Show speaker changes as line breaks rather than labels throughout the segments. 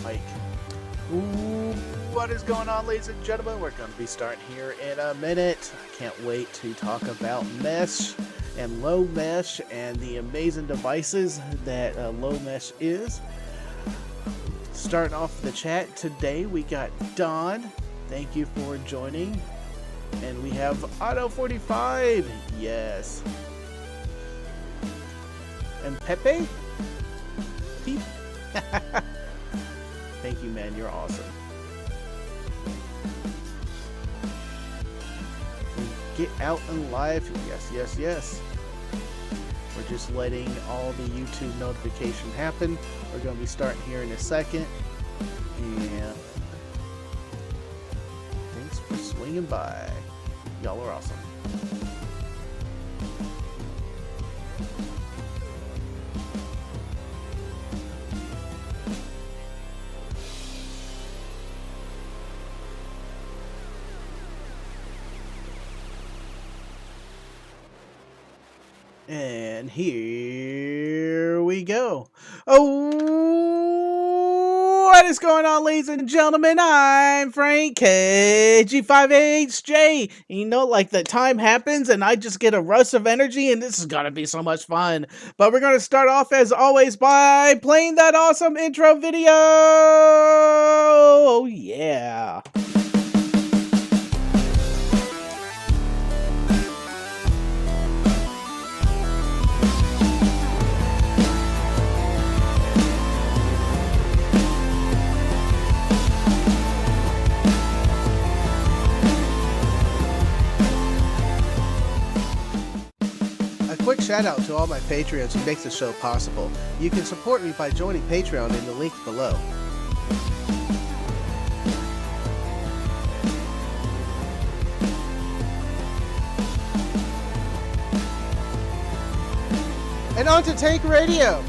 Mike. Ooh, what is going on, ladies and gentlemen? We're going to be starting here in a minute. I can't wait to talk about mesh and Lowmesh and the amazing devices that Lowmesh is. Starting off the chat today, we got Don. Thank you for joining. And we have Otto45. Yes. And Pepe? Peep. Thank you, man. You're awesome. Get out and live. Yes, yes, yes. We're just letting all the YouTube notification happen. We're going to be starting here in a second. And thanks for swinging by. Y'all are awesome. And here we go. Oh, what is going on, ladies and gentlemen? I'm Frank KG5HJ. You know, like the time happens and I just get a rush of energy and this is going to be so much fun. But we're going to start off as always by playing that awesome intro video. Oh, yeah. Quick shout out to all my Patreons who makes the show possible. You can support me by joining Patreon in the link below. And on to Tank Radio.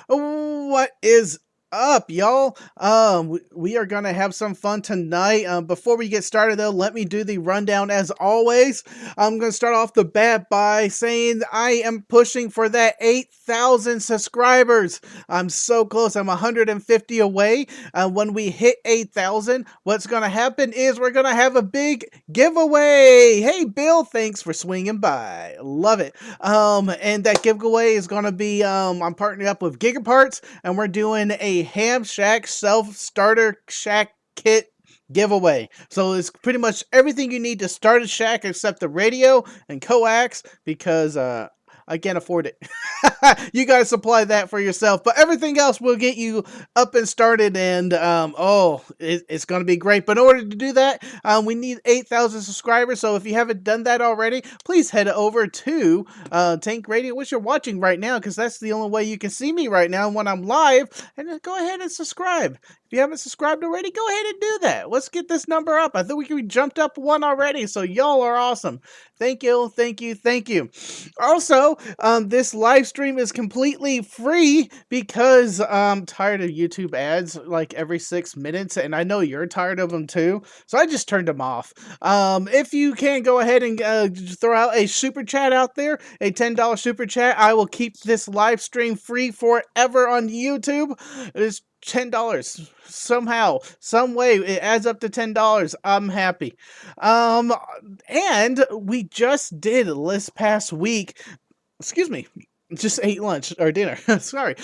What is up, y'all? We are gonna have some fun tonight. Before we get started though, let me do the rundown as always. I'm gonna start off the bat by saying I am pushing for that 8,000 subscribers. I'm so close. I'm 150 away. When we hit 8,000, what's gonna happen is we're gonna have a big giveaway. Hey Bill, thanks for swinging by. Love it. And that giveaway is gonna be I'm partnering up with Gigaparts and we're doing a Ham Shack self-starter shack kit giveaway. So it's pretty much everything you need to start a shack except the radio and coax because I can't afford it. You gotta supply that for yourself, but everything else will get you up and started, and it's gonna be great. But in order to do that, we need 8,000 subscribers. So if you haven't done that already, please head over to Tank Radio, which you're watching right now, because that's the only way you can see me right now when I'm live. And then go ahead and subscribe. If you haven't subscribed already, go ahead and do that. Let's get this number up. I think we jumped up one already, so y'all are awesome. Thank you, thank you, thank you. Also, this live stream is completely free because I'm tired of YouTube ads like every 6 minutes, and I know you're tired of them too, so I just turned them off. If you can, go ahead and throw out a super chat out there, a $10 super chat. I will keep this live stream free forever on YouTube. It's $10 somehow, some way it adds up to $10. I'm happy. And we just did this past week, excuse me, just ate lunch or dinner. Sorry.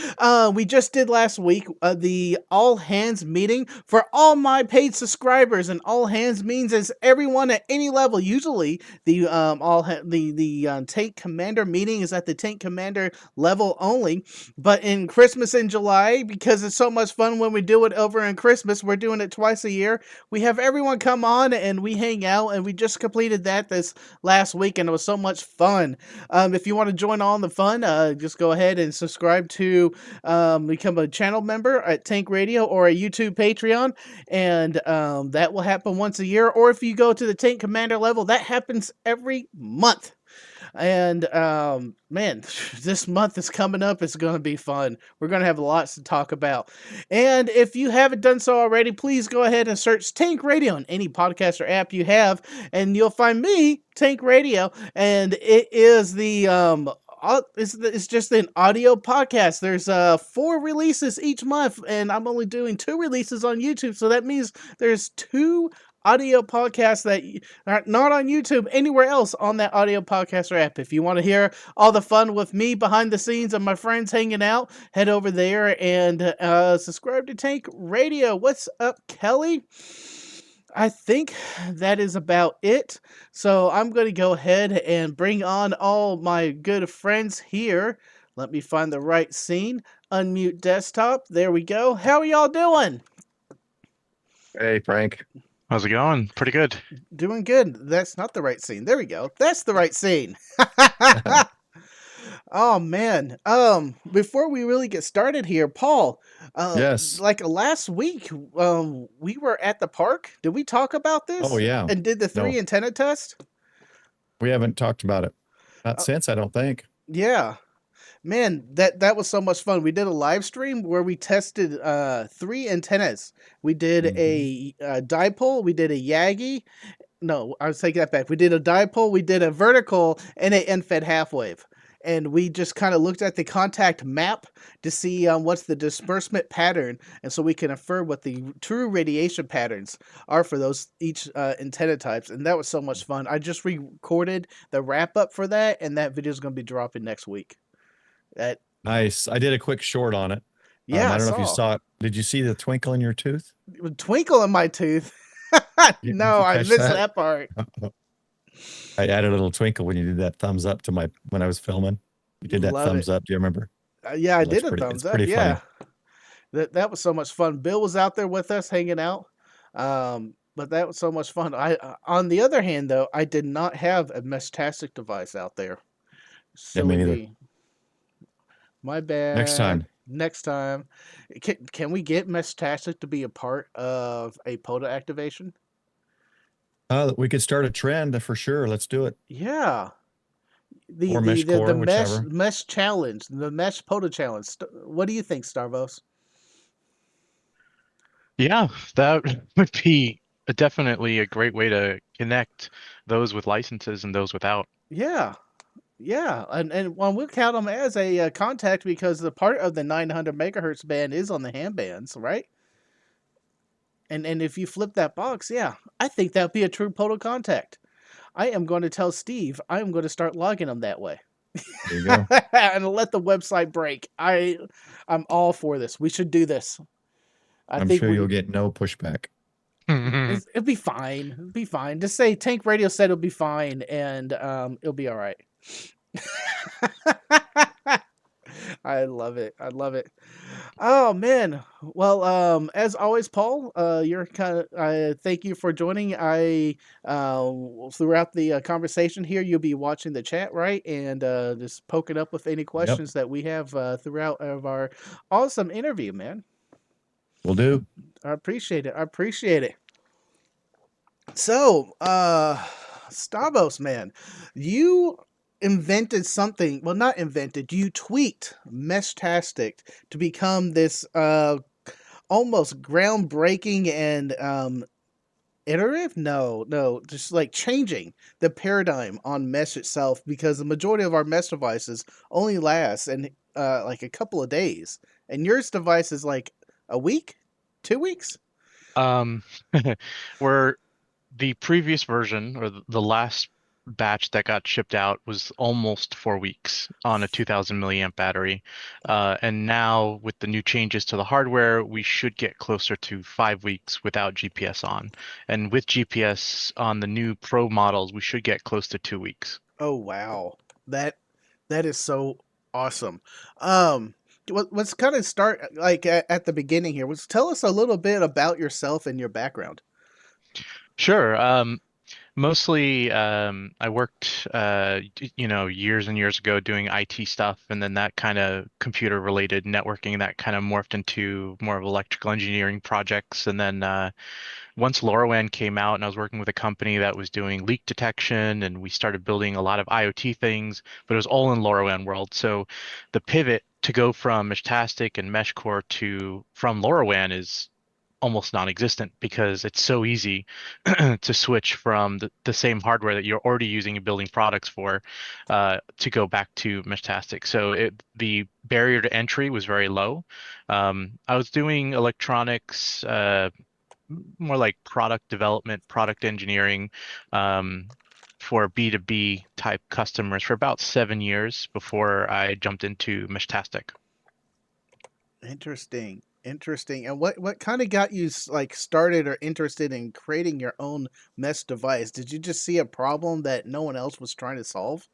We just did last week the all hands meeting for all my paid subscribers, and all hands means is everyone at any level. Usually the tank commander meeting is at the tank commander level only, but in Christmas in July, because it's so much fun when we do it over in Christmas, we're doing it twice a year. We have everyone come on and we hang out, and we just completed that this last week, and it was so much fun. If you want to join on the fun, just go ahead and subscribe to become a channel member at Tank Radio or a YouTube Patreon, and that will happen once a year. Or if you go to the Tank Commander level, that happens every month. And man, this month is coming up. It's going to be fun. We're going to have lots to talk about. And if you haven't done so already, please go ahead and search Tank Radio on any podcast or app you have, and you'll find me, Tank Radio, and it is it's just an audio podcast. There's 4 releases each month, and I'm only doing 2 releases on YouTube, so that means there's 2 audio podcasts that are not on YouTube, anywhere else on that audio podcast or app. If you want to hear all the fun with me behind the scenes and my friends hanging out, head over there and subscribe to Tank Radio. What's up, Kelly? I think that is about it. So I'm going to go ahead and bring on all my good friends here. Let me find the right scene. Unmute desktop. There we go. How are y'all doing?
Hey, Frank.
How's it going? Pretty good.
Doing good. That's not the right scene. There we go. That's the right scene. Oh man. Before we really get started here, Paul,
Yes.
like last week, we were at the park. Did we talk about this?
Oh, yeah.
And did the 3
No,
antenna test?
we haven't talked about it. Not
Uh,
since, I don't think.
yeah. Man, that was so much fun. We did a live stream where we tested 3 antennas. We did
hmm
a, dipole, we did a Yagi. No, I was taking that back. We did a dipole, we did a vertical, and an end-fed half-wave. And we just kind of looked at the contact map to see what's the disbursement pattern, and so we can infer what the true radiation patterns are for those each antenna types. And that was so much fun. I just recorded the wrap-up for that, and that video is going to be dropping next week. That
Nice. I did a quick short on it.
Yeah, I
I don't know if you
saw.
saw it. Did you see the twinkle in your tooth?
Twinkle in my tooth.
Did
No,
you
I
catch
missed
that?
that part.
I added a little twinkle when you did that thumbs up to my when I was filming. You did that
Love it.
thumbs up. Do you remember?
Yeah, I
It looks
did a
pretty. It's
thumbs up.
pretty
Yeah,
funny.
that was so much fun. Bill was out there with us hanging out. But that was so much fun. On the other hand, though, I did not have a Meshtastic device out there.
Yeah, me
Silly
neither.
me. My
Next
bad.
time.
Next time. Can we get Meshtastic to be a part of a POTA activation?
We could start a trend for sure. Let's do it.
Yeah. The
Or
the
mesh
the, the
core,
mesh
whichever.
mesh challenge, the mesh POTA challenge. What do you think, Starvos?
Yeah, that would be definitely a great way to connect those with licenses and those without.
Yeah. Yeah, and well, we'll count them as a contact because the part of the 900 megahertz band is on the hand bands, right? And if you flip that box, yeah, I think that'd be a true POTA contact. I am going to tell Steve I am going to start logging them that way,
There you go.
and let the website break. I'm all for this. We should do this. I
I'm
think
sure
we
you'll get no pushback.
it'll be fine. It'll be fine. Just say Tank Radio said it'll be fine, and it'll be all right. I love it. I love it. Oh man. Well, as always, Paul, you're kind of. Thank you for joining. Throughout the conversation here, you'll be watching the chat, right, and just poking up with any
Yep.
questions that we have throughout of our awesome interview, man.
We'll do.
I appreciate it. I appreciate it. So, Stavos, man, you invented something. Well, not invented. You tweaked Meshtastic to become this almost groundbreaking and iterative. No, just like changing the paradigm on mesh itself because the majority of our mesh devices only last and like a couple of days, and yours device is like a week, 2 weeks.
Um, where the previous version or the last batch that got shipped out was almost 4 weeks on a 2000 milliamp battery. And now with the new changes to the hardware, we should get closer to 5 weeks without GPS on. And with GPS on the new Pro models, we should get close to 2 weeks.
Oh wow, that that is so awesome. Um, let's kind of start like at the beginning here. Let's tell us a little bit about yourself and your background.
Sure. Mostly, I worked, years and years ago doing IT stuff, and then that kind of computer-related networking that kind of morphed into more of electrical engineering projects. And then once LoRaWAN came out, and I was working with a company that was doing leak detection, and we started building a lot of IoT things, but it was all in LoRaWAN world. So the pivot to go from Meshtastic and MeshCore to from LoRaWAN is almost non-existent because it's so easy to switch from the same hardware that you're already using and building products for to go back to Meshtastic. So the barrier to entry was very low. I was doing electronics, more like product development, product engineering, um, for B2B type customers for about 7 years before I jumped into Meshtastic.
Interesting. Interesting. And what kind of got you like started or interested in creating your own mesh device? Did you just see a problem that no one else was trying to solve?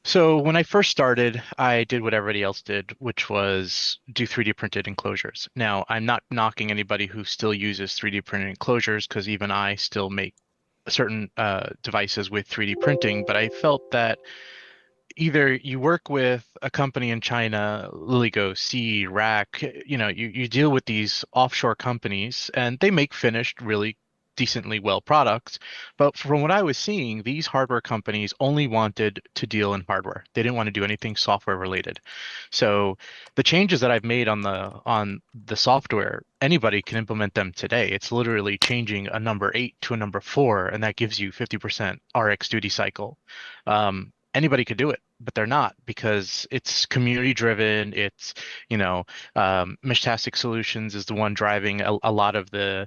So when I first started, I did what everybody else did, which was do 3D printed enclosures. Now, I'm not knocking anybody who still uses 3D printed enclosures because even I still make certain devices with 3D printing, but I felt that either you work with a company in China, Liligo, C, Rack, you deal with these offshore companies and they make finished, really decently well products. But from what I was seeing, these hardware companies only wanted to deal in hardware. They didn't want to do anything software related. So the changes that I've made on the software, anybody can implement them today. It's literally changing a number 8 to a number 4, and that gives you 50% RX duty cycle. Anybody could do it, but they're not because it's community driven. It's, Meshtastic Solutions is the one driving a lot of the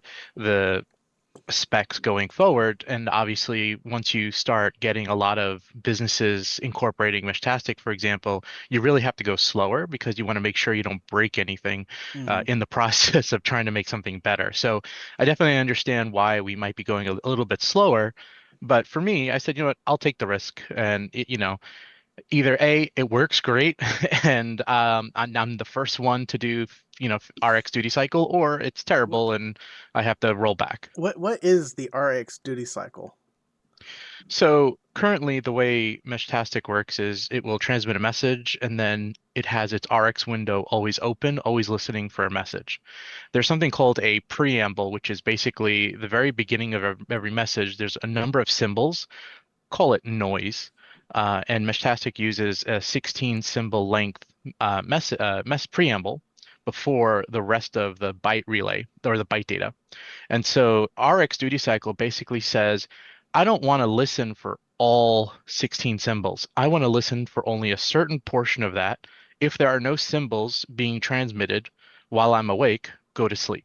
specs going forward. And obviously, once you start getting a lot of businesses incorporating Meshtastic, for example, you really have to go slower because you want to make sure you don't break anything
Hmm.
in the process of trying to make something better. So I definitely understand why we might be going a little bit slower. But for me, I said, you know what, I'll take the risk. And, either A, it works great, and I'm the first one to do, RX duty cycle, or it's
What
terrible and I have to roll back.
what is the RX duty cycle?
So currently, the way Meshtastic works is it will transmit a message and then it has its RX window always open, always listening for a message. There's something called a preamble, which is basically the very beginning of every message. There's a number of symbols, call it noise, and Meshtastic uses a 16 symbol length mess preamble before the rest of the byte relay or the byte data. And so RX duty cycle basically says, I don't want to listen for all 16 symbols. I want to listen for only a certain portion of that. If there are no symbols being transmitted while I'm awake, go to sleep.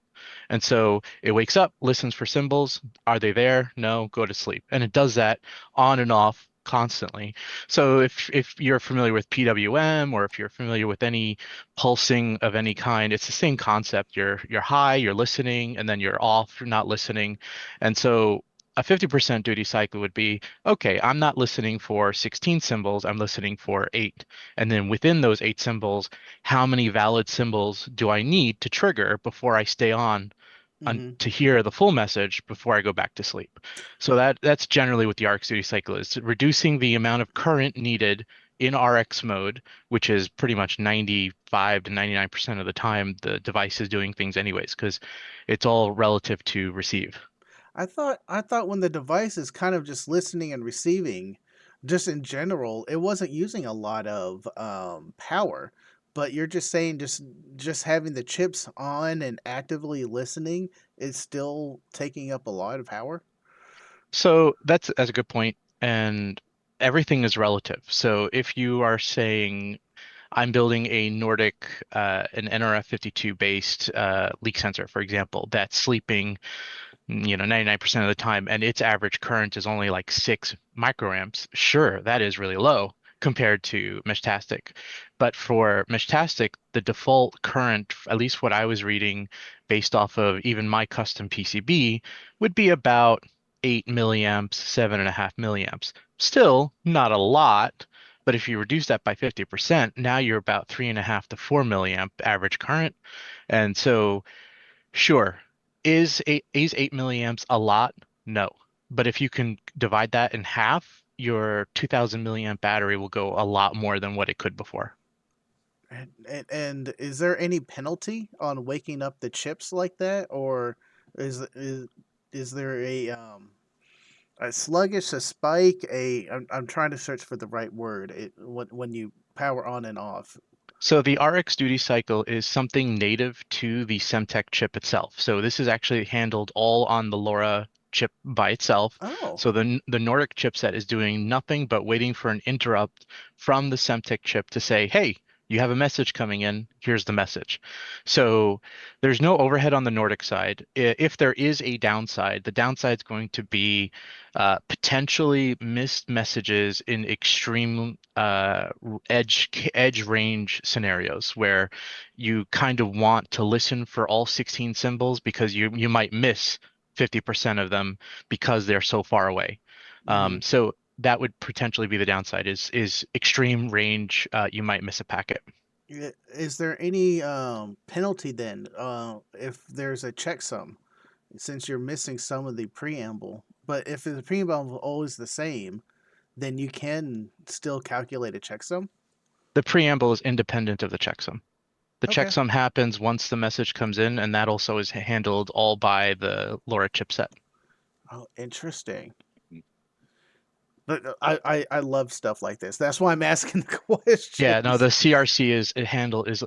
And so it wakes up, listens for symbols. Are they there? No, go to sleep. And it does that on and off constantly. So if you're familiar with PWM or if you're familiar with any pulsing of any kind, it's the same concept. You're high, you're listening, and then you're off, you're not listening. And so a 50% duty cycle would be, okay, I'm not listening for 16 symbols, I'm listening for 8. And then within those 8 symbols, how many valid symbols do I need to trigger before I stay on
Hmm.
to hear the full message before I go back to sleep. So that's generally what the RX duty cycle is, reducing the amount of current needed in RX mode, which is pretty much 95 to 99% of the time the device is doing things anyways, because it's all relative to receive.
I thought when the device is kind of just listening and receiving, just in general, it wasn't using a lot of power. But you're just saying just having the chips on and actively listening is still taking up a lot of power.
So that's a good point, and everything is relative. So if you are saying I'm building a Nordic, an NRF52 based leak sensor, for example, that's sleeping 99% of the time, and its average current is only like 6 microamps. Sure, that is really low compared to Meshtastic. But for Meshtastic, the default current, at least what I was reading based off of even my custom PCB, would be about 8 milliamps, 7.5 milliamps. Still not a lot, but if you reduce that by 50%, now you're about 3.5 to 4 milliamp average current. And so sure. Is 8 milliamps a lot? No. But if you can divide that in half, your 2000 milliamp battery will go a lot more than what it could before.
And is there any penalty on waking up the chips like that, or is is is there a sluggish, a spike, I'm trying to search for the right word. When you power on and off.
So the RX duty cycle is something native to the Semtech chip itself. So this is actually handled all on the LoRa chip by itself.
Oh.
So the Nordic chipset is doing nothing but waiting for an interrupt from the Semtech chip to say, "Hey, you have a message coming in. Here's the message." So there's no overhead on the Nordic side. If there is a downside, the downside is going to be potentially missed messages in extreme edge range scenarios where you kind of want to listen for all 16 symbols because you might miss 50% of them because they're so far away.
Hmm.
So that would potentially be the downside is extreme range. You might miss a packet.
Is there any penalty then if there's a checksum, since you're missing some of the preamble? But if the preamble is always the same, then you can still calculate a checksum.
The preamble is independent of the checksum. The
Okay.
checksum happens once the message comes in, and that also is handled all by the LoRa chipset.
Oh, interesting. But I love stuff like this. That's why I'm asking the
Yeah, no,
questions.
the CRC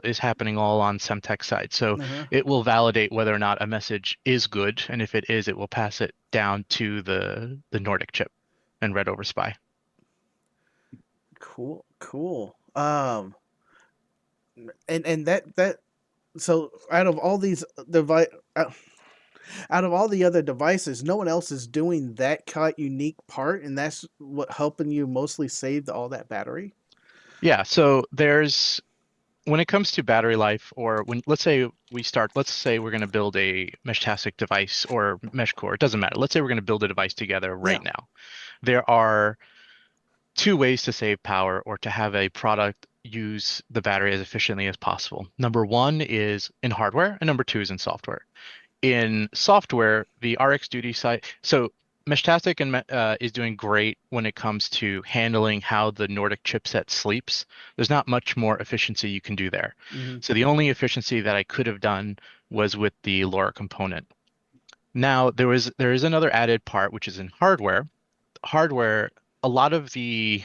is happening all on Semtech side. So
Uh-huh.
it will validate whether or not a message is good, and if it is, it will pass it down to the Nordic chip and read over SPI.
Cool, cool. And that so out of all the other devices, no one else is doing that unique part, and that's what helping you mostly save all that battery.
Yeah, so there's when it comes to battery life, or when let's say we're going to build a Meshtastic device or mesh core, it doesn't matter. Let's say we're going to build a device together
Yeah.
right now. There are two ways to save power or to have a product use the battery as efficiently as possible. Number one is in hardware, and number two is in software. In software, the RX Duty side, so Meshtastic is doing great when it comes to handling how the Nordic chipset sleeps. There's not much more efficiency you can do there.
Hmm.
So the only efficiency that I could have done was with the LoRa component. Now there is another added part which is in hardware. Hardware, a lot of the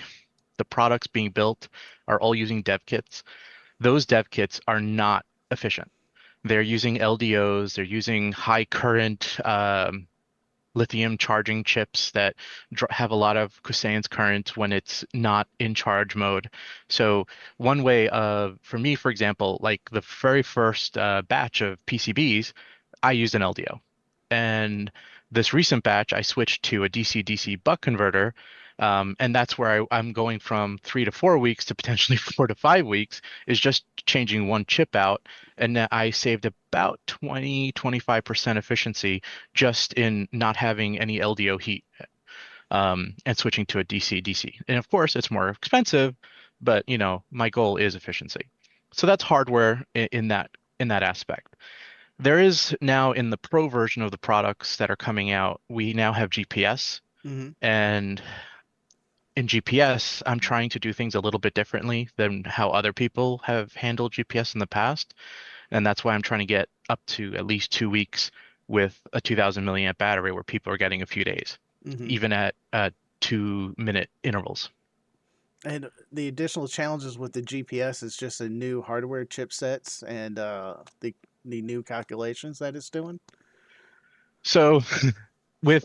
products being built are all using dev kits. Those dev kits are not efficient. They're using LDOs, they're using high current lithium charging chips that have a lot of quiescence current when it's not in charge mode. So one way of, for me, for example, like the very first batch of PCBs, I used an LDO. And this recent batch, I switched to a DC-DC buck converter. And that's where I'm going from 3 to 4 weeks to potentially 4 to 5 weeks, is just changing one chip out. And I saved about 25% efficiency just in not having any LDO heat and switching to a DC-DC. And of course, it's more expensive, but my goal is efficiency. So that's hardware in that aspect. There is now in the pro version of the products that are coming out, we now have GPS.
Hmm.
And in GPS, I'm trying to do things a little bit differently than how other people have handled GPS in the past. And that's why I'm trying to get up to at least 2 weeks with a 2000 milliamp battery where people are getting a few days,
Hmm.
even at 2 minute intervals.
And the additional challenges with the GPS is just the new hardware chipsets and the new calculations that it's doing.
So with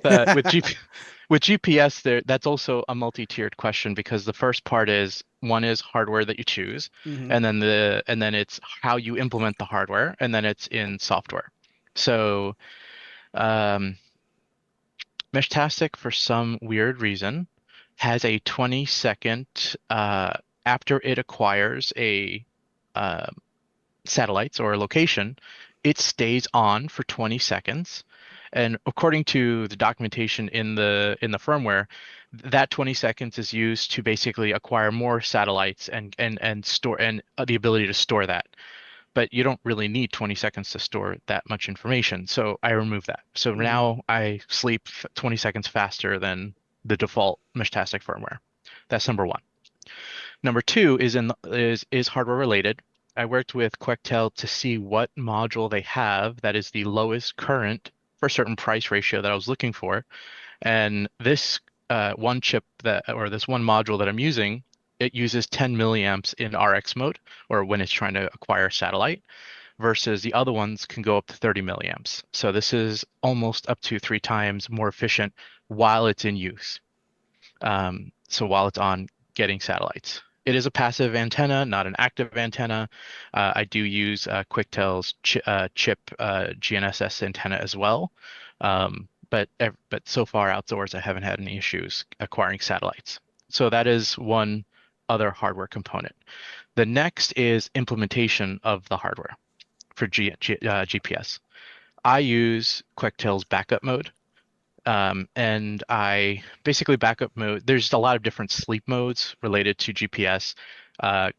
with GPS there, that's also a multi-tiered question because the first part is one is hardware that you choose,
Hmm.
and then it's how you implement the hardware, and then it's in software. So um, Meshtastic, for some weird reason, has a 20-second after it acquires a uh, satellites or a location, it stays on for 20 seconds. And according to the documentation in the firmware, that 20 seconds is used to basically acquire more satellites and store and the ability to store that. but you don't really need 20 seconds to store that much information. So I remove that. So
Mhm.
now I sleep 20 seconds faster than the default Meshtastic firmware. That's number one. Number two is hardware related. I worked with Quectel to see what module they have that is the lowest current for a certain price ratio that I was looking for. And this one chip or this one module that I'm using, it uses 10 milliamps in RX mode, or when it's trying to acquire satellite, versus the other ones can go up to 30 milliamps. So this is almost up to 3 times more efficient while it's in use. So while it's on getting satellites. It is a passive antenna, not an active antenna. I do use Quictel's chip GNSS antenna as well. But so far outdoors, I haven't had any issues acquiring satellites. So that is one other hardware component. The next is implementation of the hardware for GPS. I use Quectel's backup mode. And I basically backup mode. There's a lot of different sleep modes related to GPS.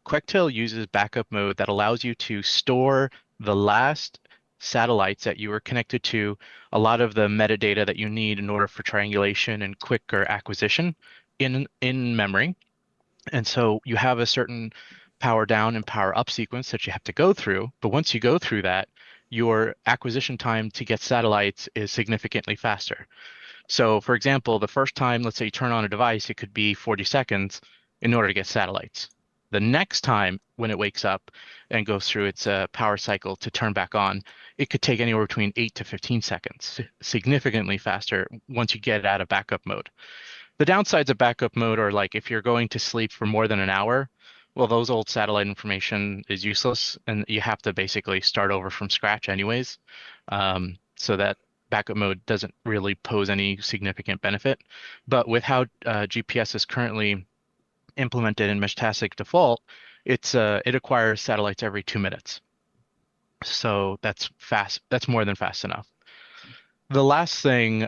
Quectel uses backup mode that allows you to store the last satellites that you were connected to, a lot of the metadata that you need in order for triangulation and quicker acquisition in memory. And so you have a certain power down and power up sequence that you have to go through. But once you go through that, your acquisition time to get satellites is significantly faster. So, for example, the first time, let's say you turn on a device, it could be 40 seconds in order to get satellites. The next time when it wakes up and goes through its power cycle to turn back on, it could take anywhere between 8 to 15 seconds, significantly faster once you get out of backup mode. The downsides of backup mode are like if you're going to sleep for more than an hour, well, those old satellite information is useless, and you have to basically start over from scratch anyways. So that backup mode doesn't really pose any significant benefit. But with how GPS is currently implemented in Meshtastic default, it acquires satellites every 2 minutes. So that's fast. That's more than fast enough. The last thing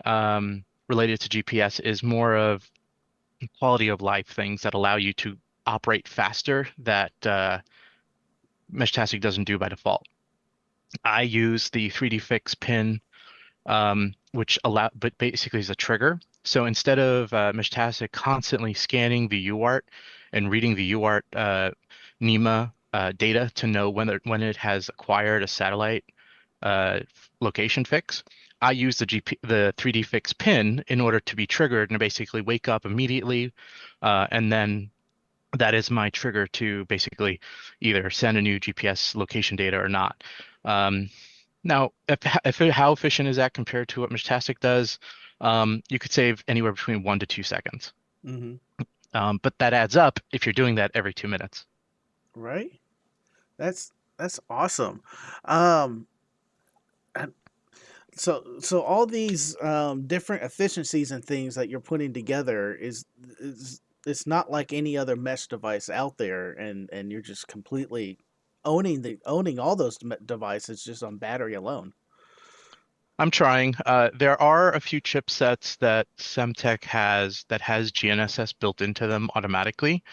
related to GPS is more of quality of life things that allow you to operate faster that Meshtastic doesn't do by default. I use the 3D Fix pin, but basically is a trigger. So instead of Meshtastic constantly scanning the UART and reading the UART NEMA data to know when it has acquired a satellite uh, location fix, I use the 3D Fix pin in order to be triggered and basically wake up immediately, and then that is my trigger to basically either send a new GPS location data or not. Um, Now, how efficient is that compared to what Meshtastic does? You could save anywhere between 1 to 2 seconds.
Mhm.
But that adds up if you're doing that every 2 minutes.
Right? That's awesome. Um, and so all these different efficiencies and things that you're putting together is it's not like any other mesh device out there, and you're just completely owning all those devices just on battery alone.
I'm trying. There are a few chipsets that Semtech has that has GNSS built into them automatically.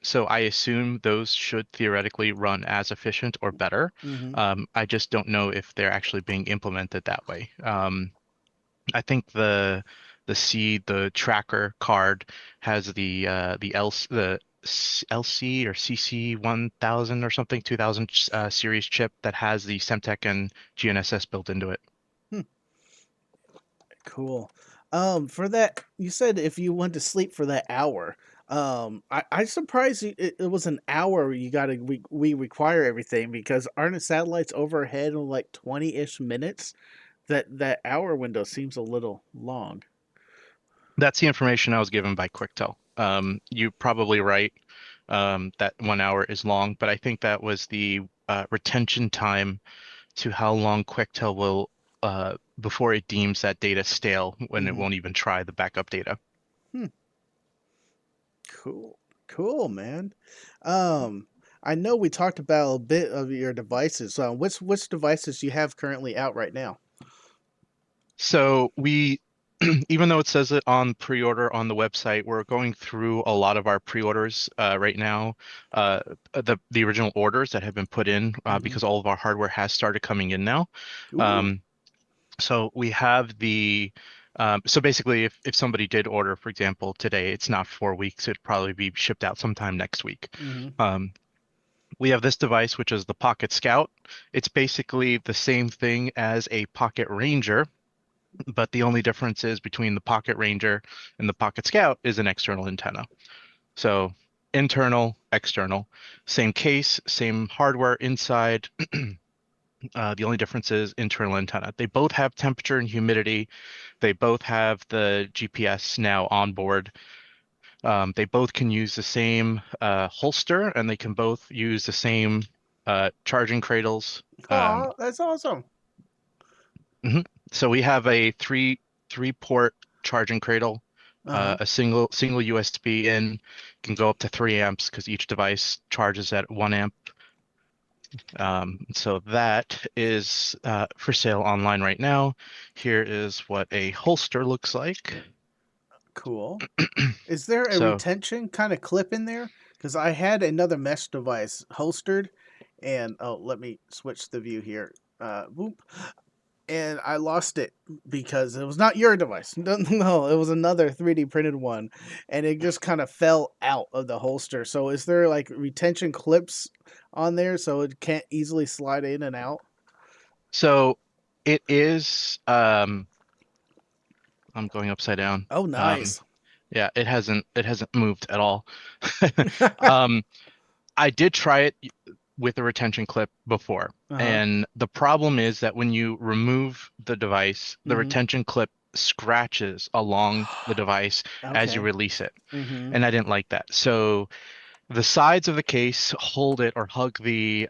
So I assume those should theoretically run as efficient or better.
Hmm.
I just don't know if they're actually being implemented that way. I think the tracker card has the LC or CC 1000 or something 2000 series chip that has the Semtech and GNSS built into it.
Hmm. Cool. For that, you said if you went to sleep for that hour. I surprised you, it was an hour. You got to we require everything because aren't the satellites overhead in like 20-ish minutes? That hour window seems a little long.
That's the information I was given by QuickTel. You're probably right, that 1 hour is long, but I think that was the retention time to how long QuickTel will before it deems that data stale when it
Hmm.
won't even try the backup data.
Hmm. Cool. Cool, man. Um, I know we talked about a bit of your devices. Which devices you have currently out right now?
So even though it says it on pre-order on the website, we're going through a lot of our pre-orders right now, uh, the original orders that have been put in
Hmm.
because all of our hardware has started coming in now.
Ooh.
Um, so we have so basically, if somebody did order, for example, today, it's not 4 weeks. It'd probably be shipped out sometime next week.
Hmm.
Um, we have this device, which is the Pocket Scout. It's basically the same thing as a Pocket Ranger, but the only difference is between the Pocket Ranger and the Pocket Scout is an external antenna. So internal, external, same case, same hardware inside. The only difference is internal antenna. They both have temperature and humidity. They both have the GPS now on board. They both can use the same holster, and they can both use the same charging cradles.
Oh, that's awesome.
Mhm. So we have a three port charging cradle,
Uh-huh.
a single USB in, can go up to 3 amps because each device charges at 1 amp. So that is for sale online right now. Here is what a holster looks like.
Cool. Is there a
So
retention kind of clip in there? Because I had another mesh device holstered, and oh, let me switch the view here. Boop. And I lost it because it was not your device. No, no, it was another 3D printed one, and it just kind of fell out of the holster. So, is there like retention clips on there so it can't easily slide in and out?
so it is I'm going upside down.
Oh,
Um,
nice.
yeah, it hasn't moved at all. Um, I did try it with a retention clip before,
Uh-huh.
and the problem is that when you remove the device, the
Mm-hmm.
retention clip scratches along the device as you
Okay.
release it,
Mm-hmm.
and I didn't like that. So the sides of the case hold it or hug the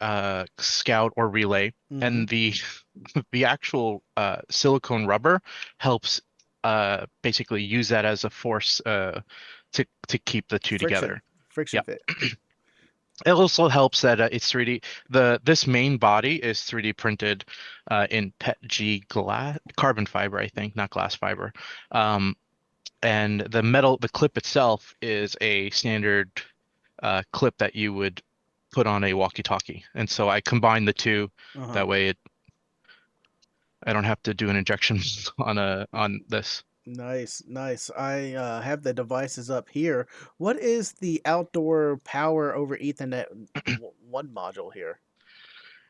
Scout or Relay,
Mm-hmm.
and the actual silicone rubber helps basically use that as a force to keep the two
Friction.
together.
Friction
Yeah.
fit.
It also helps that it's 3D. This main body is 3D printed in PETG glass carbon fiber, I think, not glass fiber. Um, and the clip itself is a standard clip that you would put on a walkie-talkie. And so I combine the two.
Uh-huh.
That way, I don't have to do an injection on this.
Nice, nice. I have the devices up here. What is the outdoor power over Ethernet one module here?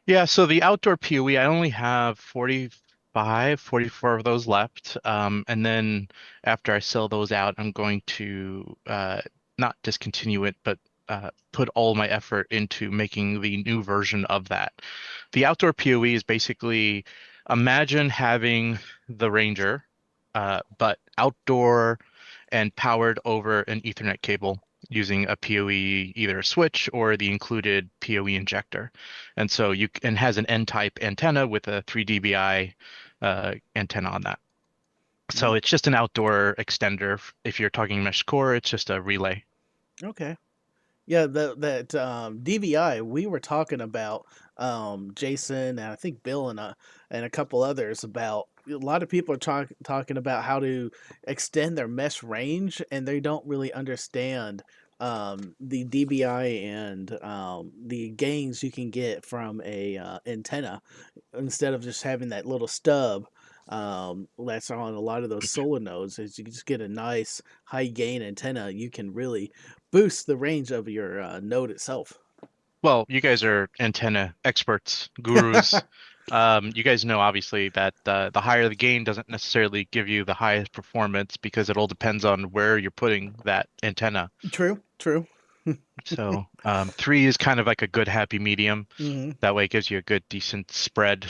Yeah, so the outdoor PoE, I only have 45, 44 of those left. And then after I sell those out, I'm going to not discontinue it, but put all my effort into making the new version of that. The outdoor PoE is basically imagine having the Ranger, but outdoor and powered over an Ethernet cable using a PoE, either a switch or the included PoE injector. And so and has an N-type antenna with a 3 dBi antenna on that. So
Mm,
it's just an outdoor extender. If you're talking mesh core, it's just a relay.
okay. Yeah, that DVI we were talking about, Jason and I think Bill and a couple others about a lot of people are talking about how to extend their mesh range and they don't really understand the DVI and the gains you can get from a antenna instead of just having that little stub that's on a lot of those solar nodes. Is you just get a nice high gain antenna, you can really boost the range of your node itself.
Well, you guys are antenna experts, gurus. You guys know obviously that the higher the gain doesn't necessarily give you the highest performance because it all depends on where you're putting that antenna.
True, true.
So three is kind of like a good happy medium.
Hmm.
That way it gives you a good decent spread.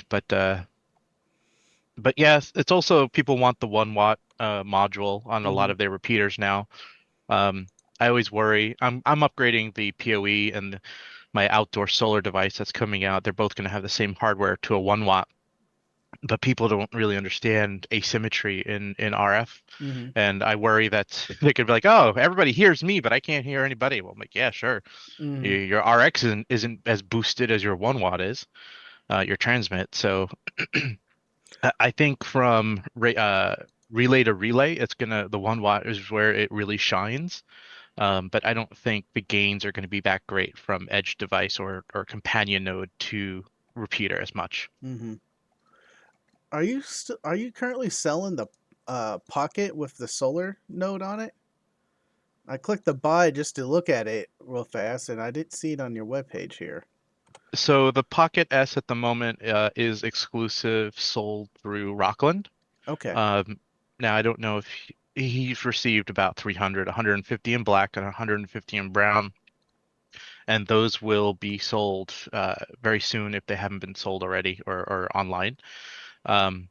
But yes, it's also people want the 1 watt module on a lot
Hmm.
of their repeaters now. Um, I always worry. I'm upgrading the PoE and my outdoor solar device that's coming out. They're both going to have the same hardware to a 1 watt, but people don't really understand asymmetry in RF.
Hmm.
And I worry that they could be like, "Oh, everybody hears me, but I can't hear anybody." Well, I'm like, "Yeah, sure.
Hmm.
Your RX isn't as boosted as your 1 watt is, your transmit." So I think from relay to relay, the 1 watt is where it really shines. But I don't think the gains are going to be that great from edge device or companion node to repeater as much.
Hmm. Are you currently selling the Pocket with the solar node on it? I clicked the buy just to look at it real fast, and I didn't see it on your webpage here.
So the Pocket S at the moment is exclusive, sold through Rockland.
Okay.
Um, Now I don't know if he's received about 300, 150 in black and 150 in brown, and those will be sold very soon if they haven't been sold already or online. Um,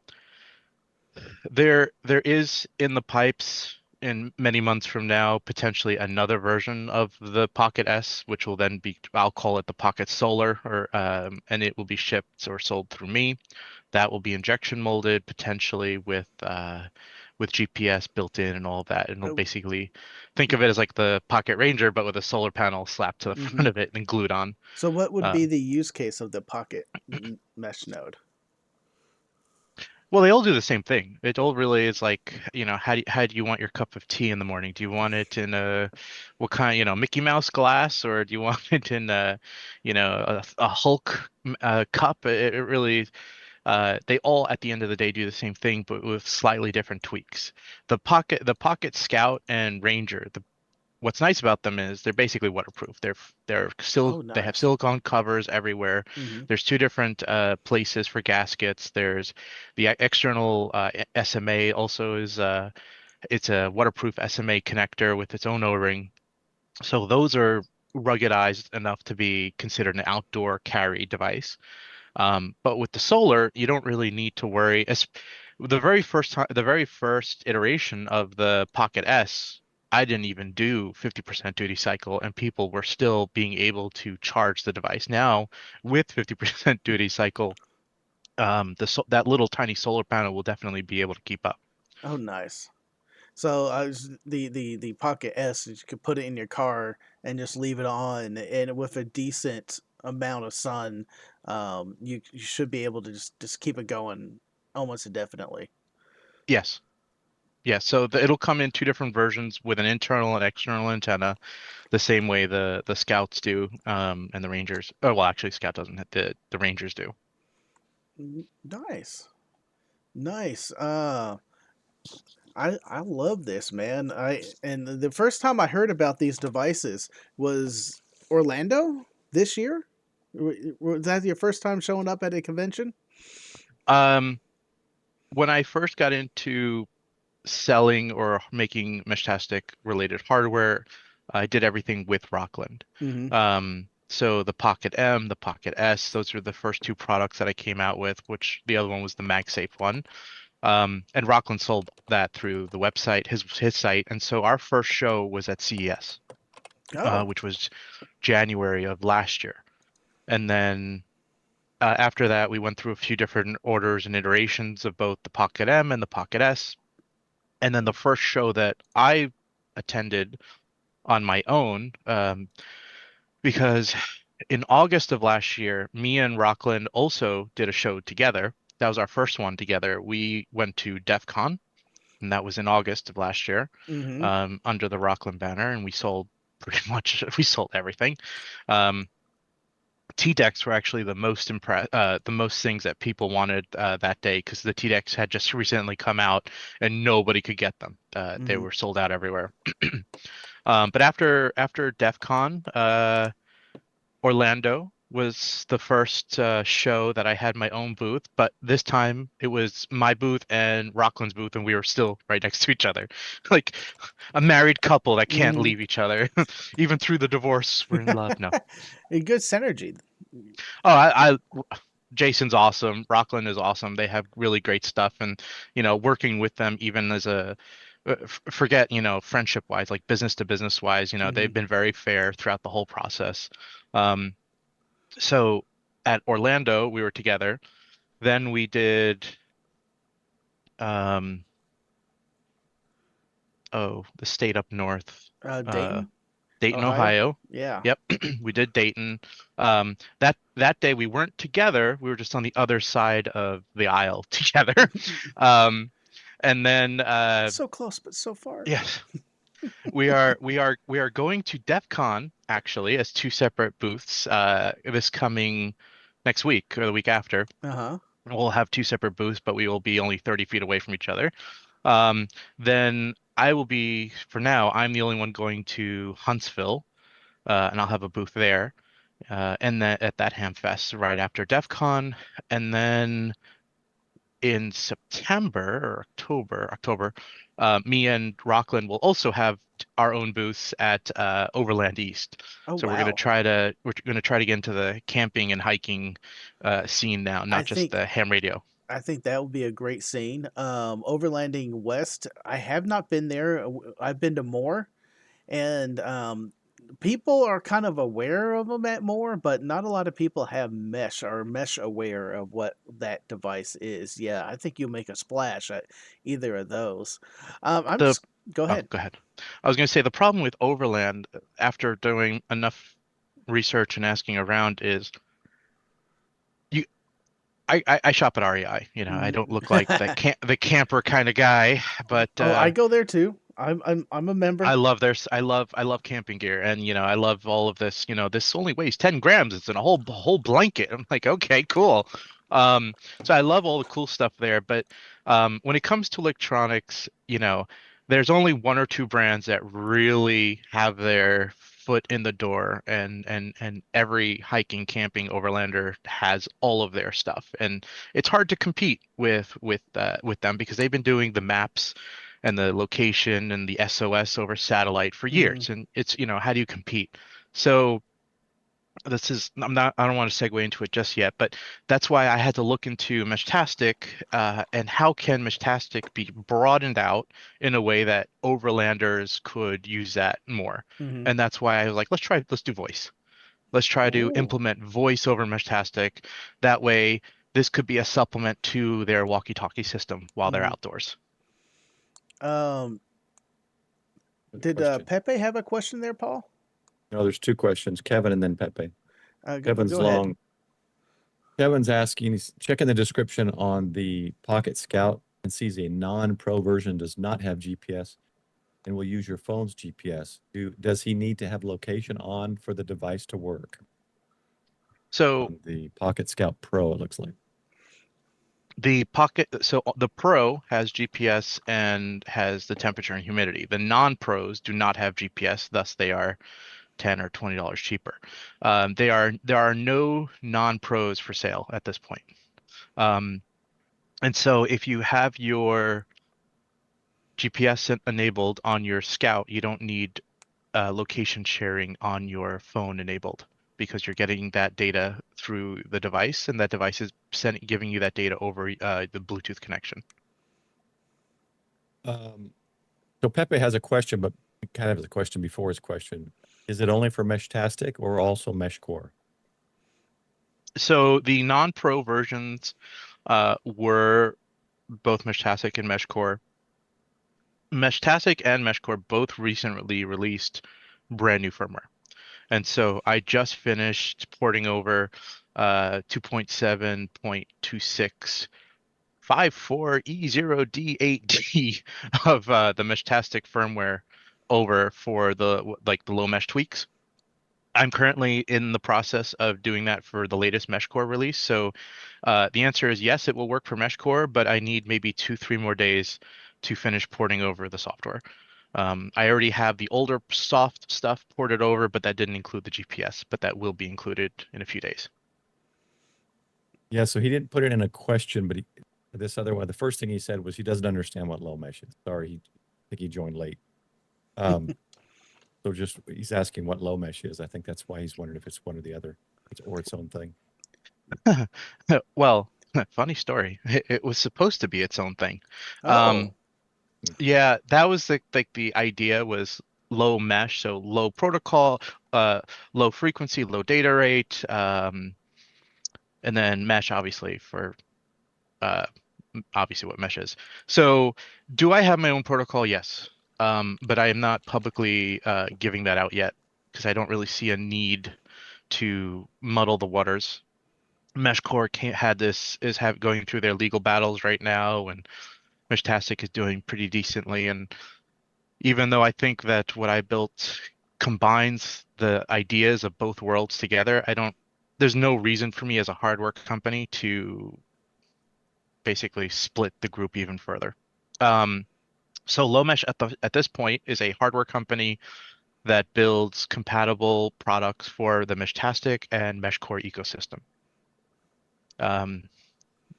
there is in the pipes in many months from now potentially another version of the Pocket S, which will then be, I'll call it the Pocket Solar, or and it will be shipped or sold through me. That will be injection molded potentially with GPS built in and all of that. And it'll
Oh,
basically think of it as like the Pocket Ranger, but with a solar panel slapped to the
mm-hmm.
front of it and glued on.
So, what would
Uh,
be the use case of the Pocket Mesh node?
Well, they all do the same thing. It all really is like, how do you want your cup of tea in the morning? Do you want it in what kind, Mickey Mouse glass, or do you want it in a Hulk cup? It really, they all at the end of the day do the same thing, but with slightly different tweaks. The Pocket Scout and Ranger, what's nice about them is they're basically waterproof.
Oh,
They have
nice.
silicone covers everywhere.
Mm-hmm.
There's two different places for gaskets. There's the external SMA also is it's a waterproof SMA connector with its own O-ring. So those are ruggedized enough to be considered an outdoor carry device. But with the solar, you don't really need to worry. As the very first iteration of the Pocket S, I didn't even do 50% duty cycle, and people were still being able to charge the device. Now, with 50% duty cycle, that little tiny solar panel will definitely be able to keep up.
Oh, nice. So the Pocket S, you could put it in your car and just leave it on, and with a decent amount of sun, you should be able to just keep it going almost indefinitely.
Yes. Yes. So it'll come in two different versions with an internal and external antenna, the same way the Scouts do, and the Rangers. Oh, well, actually, Scout doesn't. The Rangers do.
Nice, nice. I love this, man. The first time I heard about these devices was Orlando this year. Was that your first time showing up at a convention?
Um, when I first got into selling or making Meshtastic related hardware, I did everything with Rockland.
Mm-hmm.
So the Pocket M, the Pocket S, those were the first two products that I came out with, which the other one was the MagSafe one. And Rockland sold that through the website, his site. And so our first show was at CES,
Oh.
which was January of last year. And then after that, we went through a few different orders and iterations of both the Pocket M and the Pocket S. And then the first show that I attended on my own, because in August of last year, me and Rockland also did a show together. That was our first one together. We went to DEF CON, and that was in August of last year,
Mm-hmm.
under the Rockland banner, and we sold pretty much we sold everything. Um, T-decks were actually the most things that people wanted that day because the T-decks had just recently come out and nobody could get them. They
Mm-hmm.
were sold out everywhere. But after DEF CON, Orlando was the first show that I had my own booth, but this time it was my booth and Rockland's booth, and we were still right next to each other, like a married couple that can't
Mm-hmm.
leave each other, even through the divorce. We're in love. No.
A good synergy.
Oh, Jason's awesome. Rockland is awesome. They have really great stuff, and working with them even as forget friendship wise, like business to business wise,
Mm-hmm.
they've been very fair throughout the whole process. Um, so at Orlando, we were together. Then we did um, the state up north, uh,
Dayton,
Dayton,
Ohio.
Ohio.
Yeah.
Yep, we did Dayton. That day we weren't together. We were just on the other side of the aisle together. Um, And then
So close, but so far.
yeah, we are going to DEF CON actually as two separate booths this coming next week or the week after.
Uh-huh.
We'll have two separate booths, but we will be only 30 feet away from each other. Then I will be, for now, I'm the only one going to Huntsville, and I'll have a booth there, and that at that Ham Fest right after DEF CON. And then in September or October, me and Rockland will also have our own booths at Overland East.
Oh
So
wow.
we're gonna try to get into the camping and hiking scene now,
I
not just
think
the ham radio.
I think that would be a great scene. Overlanding West, I have not been there. I've been to more, and people are kind of aware of them at more, but not a lot of people have mesh or mesh aware of what that device is. Yeah, I think you'll make a splash at either of those. I'm
The
just go
Oh,
ahead.
go ahead. I was going to say the problem with Overland, after doing enough research and asking around, is you. I shop at REI. I don't look like the camper kind of guy, but
Oh, I go there too. I'm a member.
I love camping gear, and I love all of this. This only weighs 10 grams. It's in a whole blanket. I'm like, okay, cool. So I love all the cool stuff there, but when it comes to electronics, there's only one or two brands that really have their foot in the door, and every hiking, camping overlander has all of their stuff, and it's hard to compete with them because they've been doing the maps and the location and the SOS over satellite for
Hmm.
years. And it's, how do you compete? So I don't want to segue into it just yet, but that's why I had to look into Meshtastic, and how can Meshtastic be broadened out in a way that overlanders could use that more.
Hmm.
And that's why I was like, let's do voice. Let's try to
Oh.
implement voice over Meshtastic. That way, this could be a supplement to their walkie-talkie system while they're
Hmm.
outdoors.
Um,
Good
did
question.
Pepe have a question there, Paul?
No, there's two questions, Kevin and then Pepe. Kevin's
Go ahead.
long. Kevin's asking, he's checking the description on the Pocket Scout and sees a non-pro version does not have GPS and will use your phone's GPS. Does he need to have location on for the device to work?
So
On the Pocket Scout Pro, it looks like.
the Pro has GPS and has the temperature and humidity. The non-pros do not have GPS, thus they are $10 or $20 cheaper. There are no non-pros for sale at this point. Um, and so if you have your GPS enabled on your Scout, you don't need location sharing on your phone enabled, because you're getting that data through the device, and that device is giving you that data over the Bluetooth connection.
So Pepe has a question, but kind of has a question before his question. Is it only for Meshtastic or also Mesh Core?
So the non-pro versions were both Meshtastic and Meshcore. Meshtastic and Meshcore both recently released brand new firmware. And so I just finished porting over 2.7.2654E0D8D of the Meshtastic firmware over for the low mesh tweaks. I'm currently in the process of doing that for the latest MeshCore release. So the answer is yes, it will work for MeshCore, but I need maybe 2, 3 more days to finish porting over the software. I already have the older soft stuff ported over, but that didn't include the GPS, but that will be included in a few days.
Yeah, so he didn't put it in a question, but this other one, the first thing he said was he doesn't understand what Lowmesh is. Sorry, I think he joined late. So he's asking what Lowmesh is. I think that's why he's wondering if it's one or the other, or its own thing.
Well, funny story. It was supposed to be its own thing.
Oh.
Yeah, that was the idea was low mesh, so low protocol, uh, low frequency, low data rate, and then mesh obviously for uh, obviously what mesh is. So, do I have my own protocol? Yes, but I am not publicly giving that out yet because I don't really see a need to muddle the waters. Meshcore can't had this is have going through their legal battles right now, and Meshtastic is doing pretty decently. And even though I think that what I built combines the ideas of both worlds together, there's no reason for me as a hardware company to basically split the group even further. Um, so Lowmesh at this point is a hardware company that builds compatible products for the Meshtastic and Meshcore ecosystem. Um,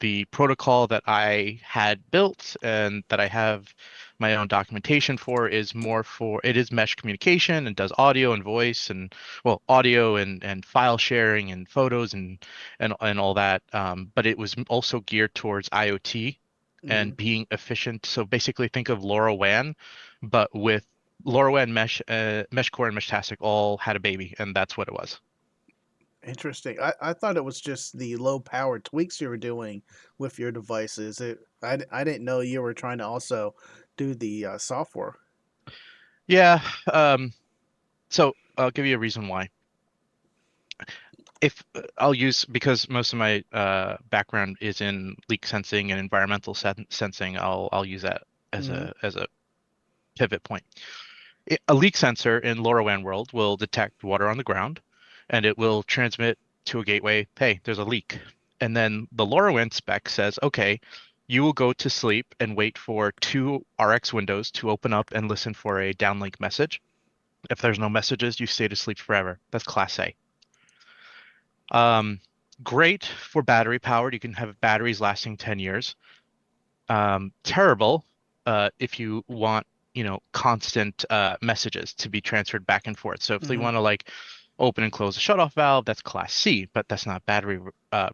the protocol that I had built and that I have my own documentation for is it is mesh communication and does audio and voice and well audio and file sharing and photos and all that. But it was also geared towards IoT
Hmm.
and being efficient. So basically think of LoRaWAN, but with LoRaWAN Mesh Core and Meshtastic all had a baby, and that's what it was.
Interesting. I thought it was just the low power tweaks you were doing with your devices. I didn't know you were trying to also do the software.
Yeah, so I'll give you a reason why. If I'll use because most of my background is in leak sensing and environmental sensing, I'll use that as
Hmm.
a pivot point. A leak sensor in LoRaWAN world will detect water on the ground, and it will transmit to a gateway, "Hey, there's a leak." And then the LoRaWAN spec says, "Okay, you will go to sleep and wait for two RX windows to open up and listen for a downlink message. If there's no messages, you stay to sleep forever." That's Class A. Um, Great for battery powered. You can have batteries lasting 10 years. Terrible if you want, constant messages to be transferred back and forth. So if they
Hmm.
want to like open and close a shutoff valve, that's Class C, but that's not battery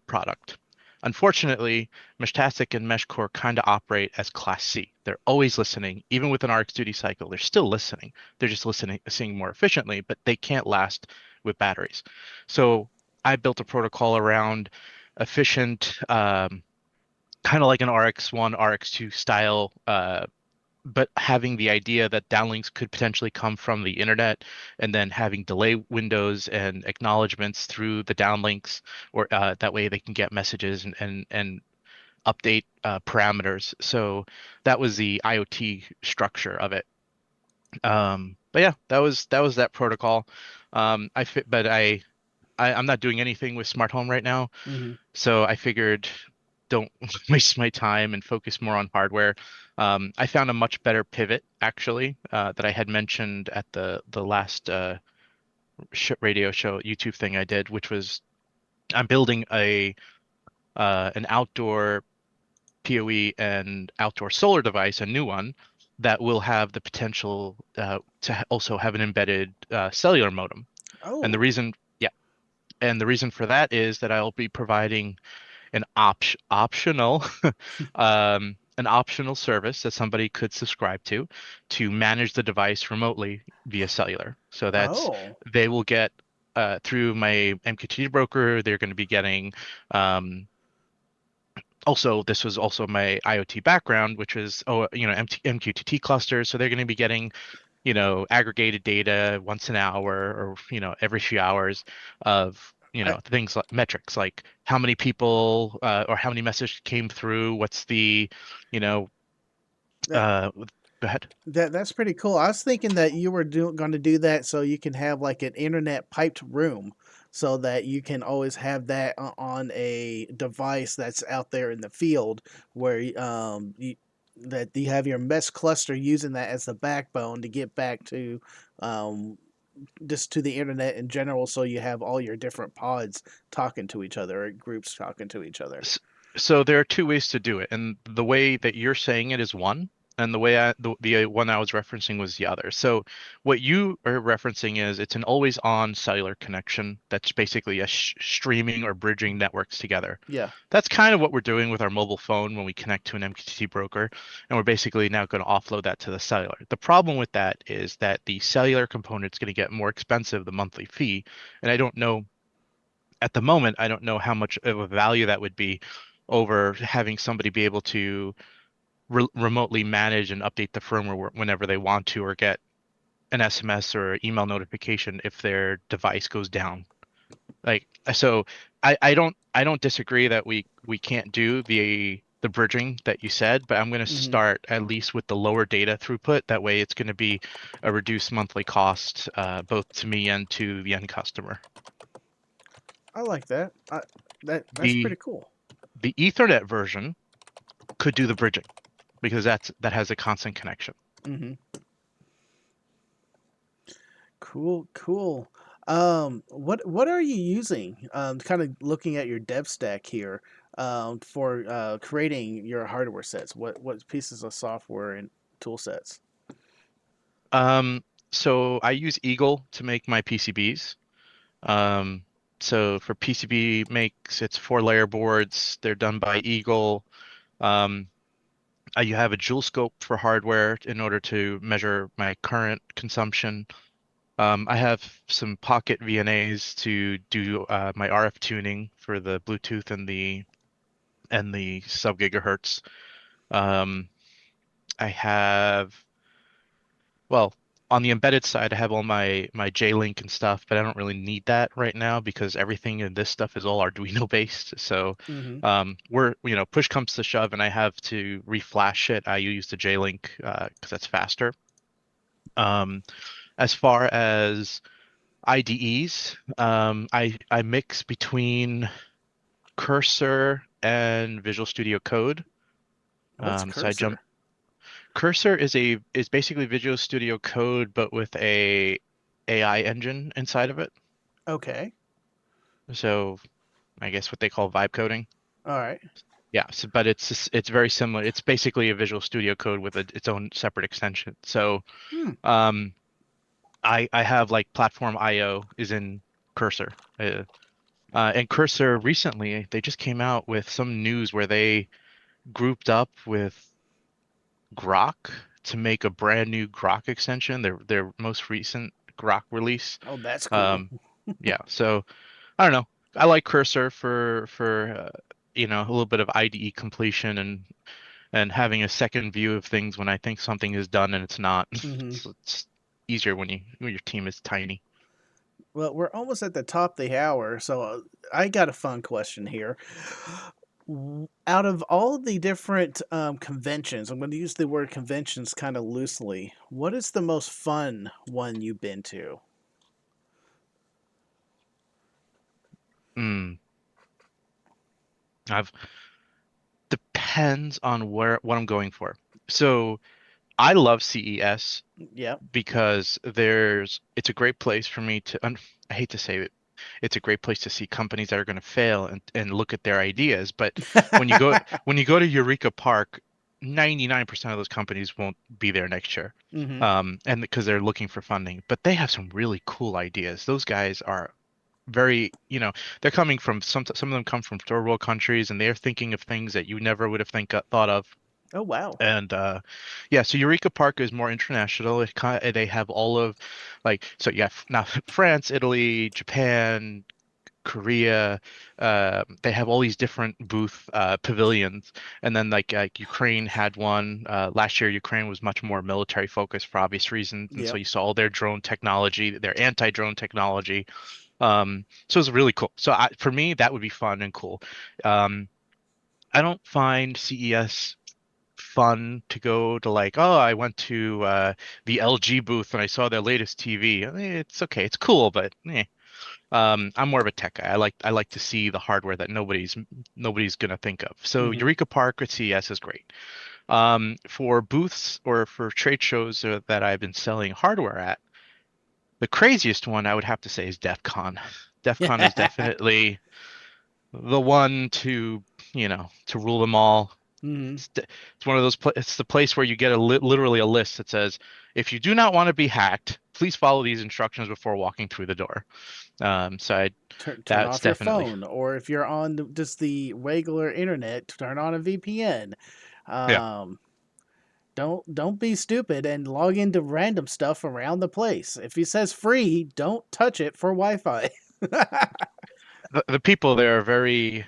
product. Unfortunately, Meshtastic and Meshcore kind of operate as Class C. They're always listening, even with an RX duty cycle. They're still listening. They're just listening more efficiently, but they can't last with batteries. So I built a protocol around efficient, kind of like an RX1, RX2 style, but having the idea that downlinks could potentially come from the internet and then having delay windows and acknowledgments through the downlinks, or that way they can get messages and update parameters. So that was the IoT structure of it. But yeah, that was that protocol. I fit, but I'm not doing anything with smart home right now.
Hmm.
So I figured don't waste my time and focus more on hardware. I found a much better pivot actually that I had mentioned at the last radio show YouTube thing I did, which was I'm building a an outdoor PoE and outdoor solar device, a new one that will have the potential to also have an embedded cellular modem. And the
Oh.
reason, yeah, and the reason for that is that I'll be providing an an optional service that somebody could subscribe to manage the device remotely via cellular. So that's
Oh.
they will get through my MQTT broker, they're going to be getting also this was also my IoT background, which is MQTT clusters. So they're going to be getting aggregated data once an hour or every few hours of
I
things like metrics like how many people or how many messages came through, what's the you know
that
uh go ahead.
that's pretty cool. I was thinking that you were going to do that so you can have like an internet piped room, so that you can always have that on a device that's out there in the field where that you have your mesh cluster using that as the backbone to get back to um, just to the internet in general, so you have all your different pods talking to each other or groups talking to each other.
S- So there are two ways to do it, and the way that you're saying it is one, and the one I was referencing was the other. So what you are referencing is it's an always-on cellular connection that's basically a streaming or bridging networks together.
Yeah.
That's kind of what we're doing with our mobile phone when we connect to an MQTT broker, and we're basically now going to offload that to the cellular. The problem with that is that the cellular component is going to get more expensive, the monthly fee, and I don't know at the moment, I don't know how much of a value that would be over having somebody be able to remotely manage and update the firmware whenever they want to, or get an SMS or email notification if their device goes down. Like so, I don't disagree that we can't do the the bridging that you said, but I'm going to
Hmm.
start at least with the lower data throughput. That way, it's going to be a reduced monthly cost, both to me and to the end customer.
I like that. That's
The
pretty cool.
the Ethernet version could do the bridging because that has a constant connection.
Hmm. Cool, cool. What are you using? Kind of looking at your dev stack here, for creating your hardware sets. What pieces of software and tool sets?
Um, so I use Eagle to make my PCBs. Um, so for PCB makes, it's 4-layer boards. They're done by Eagle. Um, you have a joule scope for hardware in order to measure my current consumption. I have some pocket VNAs to do my RF tuning for the Bluetooth and the sub gigahertz. Um, I have, well, on the embedded side, I have all my J-Link and stuff, but I don't really need that right now because everything in this stuff is all Arduino based. So
Hmm.
push comes to shove and I have to reflash it. I use the J-Link because that's faster. Um, as far as IDEs, I mix between Cursor and Visual Studio Code.
What's
So I jump.
Cursor?
Cursor is basically Visual Studio Code, but with a AI engine inside of it.
Okay,
So I guess what they call vibe coding.
all right.
Yeah, so, but it's very similar. It's basically a Visual Studio Code with its own separate extension. So
Hmm.
um, I have like Platform IO is in Cursor. And Cursor recently, they just came out with some news where they grouped up with Grok to make a brand new Grok extension, their most recent Grok release.
Oh, that's cool.
Um, yeah, so I don't know. I like Cursor for a little bit of IDE completion and having a second view of things when I think something is done and it's not.
Hmm.
It's easier when your team is tiny.
Well, we're almost at the top of the hour, so I got a fun question here. Out of all the different conventions, I'm going to use the word conventions kind of loosely. What is the most fun one you've been to?
Mm, I've depends on what I'm going for. So I love CES
Yep.
because it's a great place for me to I hate to say it, it's a great place to see companies that are going to fail and look at their ideas. But when you go when you go to Eureka Park, 99% of those companies won't be there next year.
Hmm.
And because they're looking for funding, but they have some really cool ideas. Those guys are very, they're coming from some of them come from third world countries and they're thinking of things that you never would have thought of.
Oh, wow.
And yeah, so Eureka Park is more international. They have all of so yeah, now France, Italy, Japan, Korea, they have all these different booth pavilions. And then like Ukraine had one last year. Ukraine was much more military focused for obvious reasons, and so
Yep.
you saw all their drone technology, their anti-drone technology. So it's really cool. So for me, that would be fun and cool. Um, I don't find CES fun to go to like, oh, I went to the LG booth and I saw their latest TV. It's okay, it's cool, but I'm more of a tech guy. I like to see the hardware that nobody's gonna think of. So
Hmm.
Eureka Park at CES is great. For booths or for trade shows that I've been selling hardware at, the craziest one I would have to say is DEF CON. DEF CON is definitely the one to rule them all.
Hmm.
It's one of those. It's the place where you get literally a list that says, if you do not want to be hacked, please follow these instructions before walking through the door. So
Turn
that's
off your
definitely,
phone, or if you're on just the regular internet, turn on a VPN.
yeah.
Um, don't be stupid and log into random stuff around the place. If it says free, don't touch it for Wi-Fi.
The people there are very.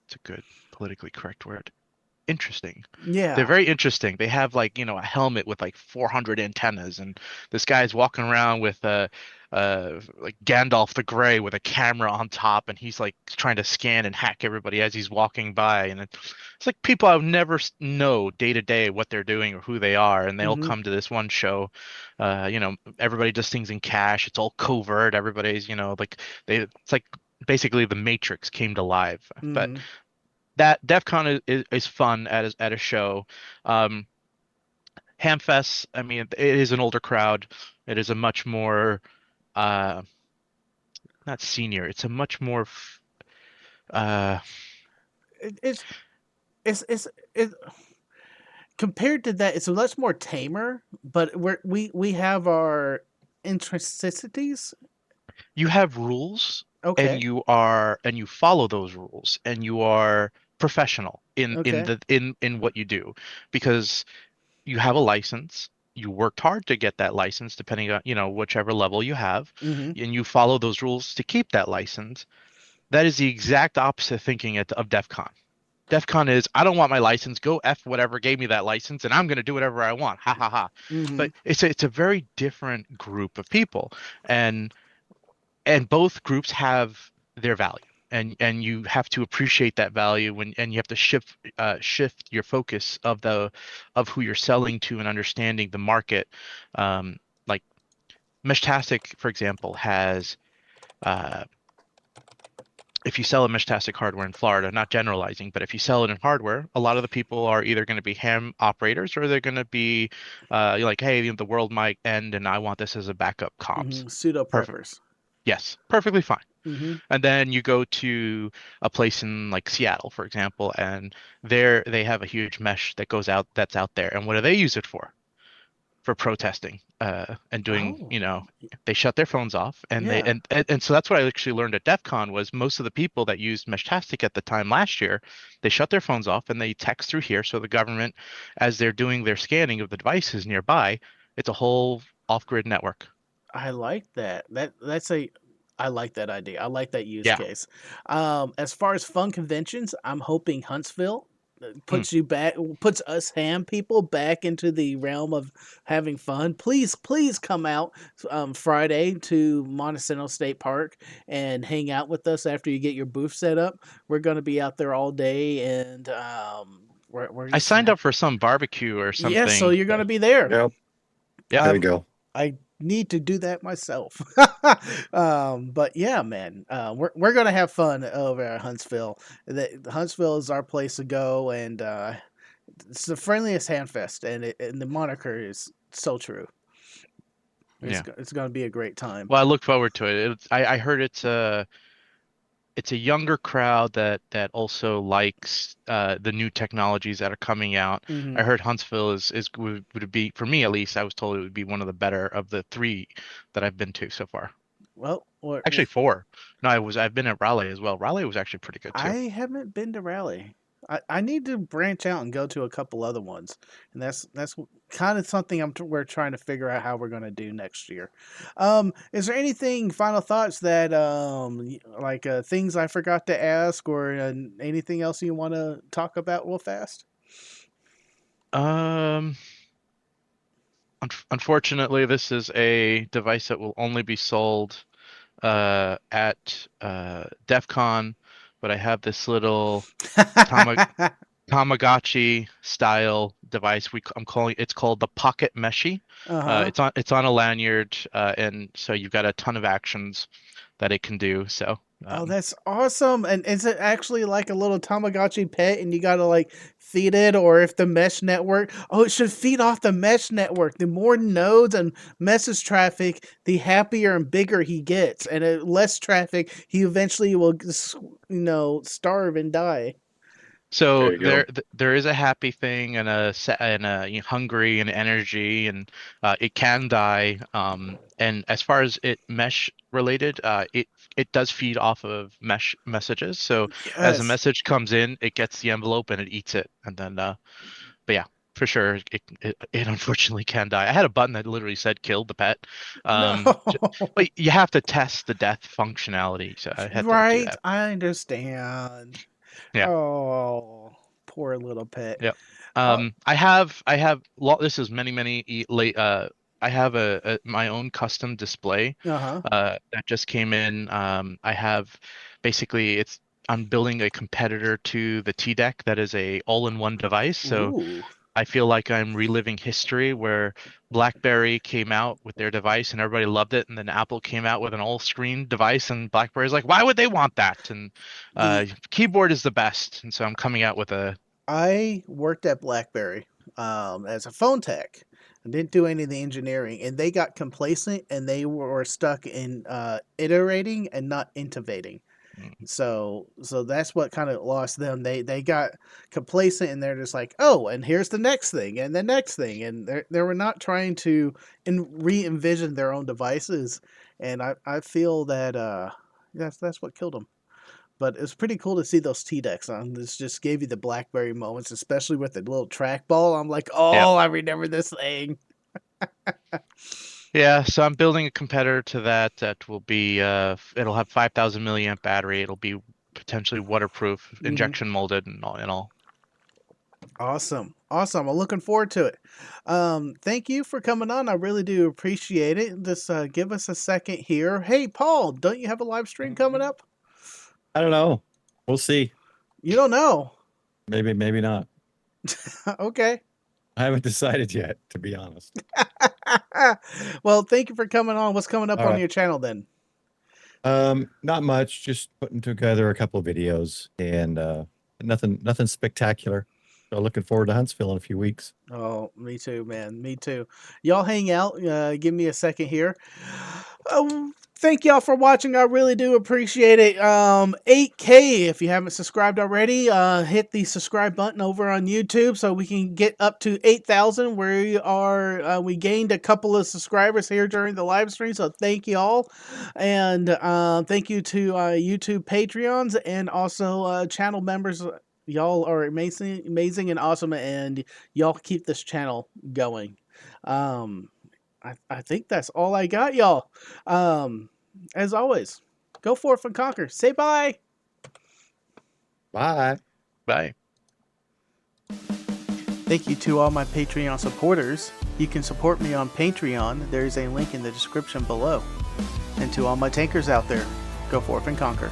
It's a good politically correct word. Interesting. They're
Yeah.
very interesting. They have like, a helmet with like 400 antennas, and this guy's walking around with like Gandalf the Grey with a camera on top, and he's like trying to scan and hack everybody as he's walking by, and it's like people I would never know day to day what they're doing or who they are, and they all
Mm-hmm.
come to this one show. Everybody does things in cash. It's all covert. Everybody's, like it's like basically the Matrix came to life. But
Mm-hmm.
that DEF CON is fun at a show. Um, Hamfest, I mean, it is an older crowd. It is a much more uh not senior. It's a much more uh
It, it's it compared to that, it's a much more tamer. But we have our intricacies.
you have rules, and
Okay.
you follow those rules, and you are professional in
Okay.
the in what you do, because you have a license. You worked hard to get that license, depending on, whichever level you have,
Mm-hmm.
and you follow those rules to keep that license. That is the exact opposite thinking of DEF CON. DEF CON is, I don't want my license. Go F whatever gave me that license, and I'm going to do whatever I want. Ha ha ha.
Mm-hmm.
But it's a very different group of people, and both groups have their value, and you have to appreciate that value, and you have to shift your focus of who you're selling to, and understanding the market. Like Meshtastic, for example, has uh, if you sell a Meshtastic hardware in Florida, not generalizing, but if you sell it in hardware, a lot of the people are either going to be ham operators, or they're going to be like, hey, the world might end, and I want this as a backup comms.
Mm-hmm. Pseudo
Perfect.
preppers.
Yes, perfectly fine.
Mm-hmm.
And then you go to a place in like Seattle, for example, and there they have a huge mesh that's out there. And what do they use it for? For protesting, and doing,
Oh,
they shut their phones off, and they
yeah.
and so that's what I actually learned at DEF CON. Was most of the people that used Meshtastic at the time last year, they shut their phones off and they text through here, so the government, as they're doing their scanning of the devices nearby, it's a whole off-grid network.
I like that. I like that idea. I like that use
Yeah.
case. As far as fun conventions, I'm hoping Huntsville
Hmm.
puts us ham people back into the realm of having fun. Please come out Friday to Montesano State Park and hang out with us after you get your booth set up. We're going to be out there all day, and we're
I
just
signed up for some barbecue or
yeah. So
something.
you're going to be there.
Yep.
Yep.
There we
Um,
go.
I need to do that myself. But yeah, man, we're gonna have fun over at Huntsville. The Huntsville is our place to go, and it's the friendliest handfest, and the moniker is so true.
Yeah.
It's gonna be a great time.
Well, I look forward to it. I heard it's a younger crowd that also likes the new technologies that are coming out.
Hmm.
I heard Huntsville would be, for me at least, I was told it would be one of the better of the three that I've been to so far.
Well,
Actually, four. No, I've been at Raleigh as well. Raleigh was actually pretty good
I
too.
haven't been to Raleigh. I need to branch out and go to a couple other ones, and that's kind of something we're trying to figure out how we're going to do next year. Is there anything final thoughts that like things I forgot to ask, or anything else you want to talk about real fast?
Um, Unfortunately, this is a device that will only be sold at DEF CON, but I have this little Tama Tamagotchi style device. I'm calling it's called the Pocket Meshy.
Uh-huh.
It's on a lanyard, and so you've got a ton of actions that it can do. So
Oh, that's awesome. And is it actually like a little Tamagotchi pet and you gotta like feed it, or if the mesh network, oh, it should feed off the mesh network. The more nodes and message traffic, the happier and bigger he gets. And less traffic, he eventually will starve and die.
so
There you
there
go.
there is a happy thing, and hungry and energy, and it can die. And as far as it mesh related, it does feed off of mesh messages. So as a
Yes.
message comes in, it gets the envelope and it eats it, and then but yeah, for sure, it unfortunately can die. I had a button that literally said "kill the pet,"
No.
but you have to test the death functionality, so I had to do
Right,
that.
I understand.
Yeah.
Oh, poor little pet.
Yep.
Oh,
This is many late. I have my own custom display
Uh-huh.
that just came in. I have basically I'm building a competitor to the T-Deck that is a all-in-one device. So
Ooh.
I feel like I'm reliving history where BlackBerry came out with their device and everybody loved it, and then Apple came out with an all-screen device, and BlackBerry's like, why would they want that? And
The
keyboard is the best, and so I'm coming out with a
I worked at BlackBerry as a phone tech. I didn't do any of the engineering, and they got complacent and they were stuck in iterating and not innovating.
mm,
So that's what kind of lost them. They got complacent and they're just like, oh, and here's the next thing and the next thing, and they were not trying to re-envision their own devices. And I feel that that's what killed them. But it's pretty cool to see those T decks on. This just gave you the BlackBerry moments, especially with the little trackball. I'm like,
yeah.
oh, I remember this thing.
Yeah, so I'm building a competitor to that will be it'll have 5,000 milliamp battery. It'll be potentially waterproof,
Hmm.
injection molded and all.
Awesome. Awesome. I'm looking forward to it. Thank you for coming on. I really do appreciate it. Just give us a second here. Hey, Paul, don't you have a live stream coming up?
I don't know. We'll see.
You don't know.
Maybe, maybe not.
Okay.
I haven't decided yet, to be honest.
Well, thank you for coming on. What's coming up
All
on
right.
your channel then?
Not much. Just putting together a couple of videos and nothing spectacular. So looking forward to Huntsville in a few weeks.
Oh, me too, man. Me too. Y'all hang out. Give me a second here. Thank y'all for watching. I really do appreciate it. 8K, if you haven't subscribed already, hit the subscribe button over on YouTube so we can get up to 8,000. We gained a couple of subscribers here during the live stream, so thank y'all. And thank you to YouTube Patreons and also channel members. Y'all are amazing and awesome, and y'all keep this channel going. I think that's all I got, y'all. As always, go forth and conquer. Say bye.
Bye.
Bye.
Thank you to all my Patreon supporters. You can support me on Patreon. There is a link in the description below. And to all my tankers out there, go forth and conquer.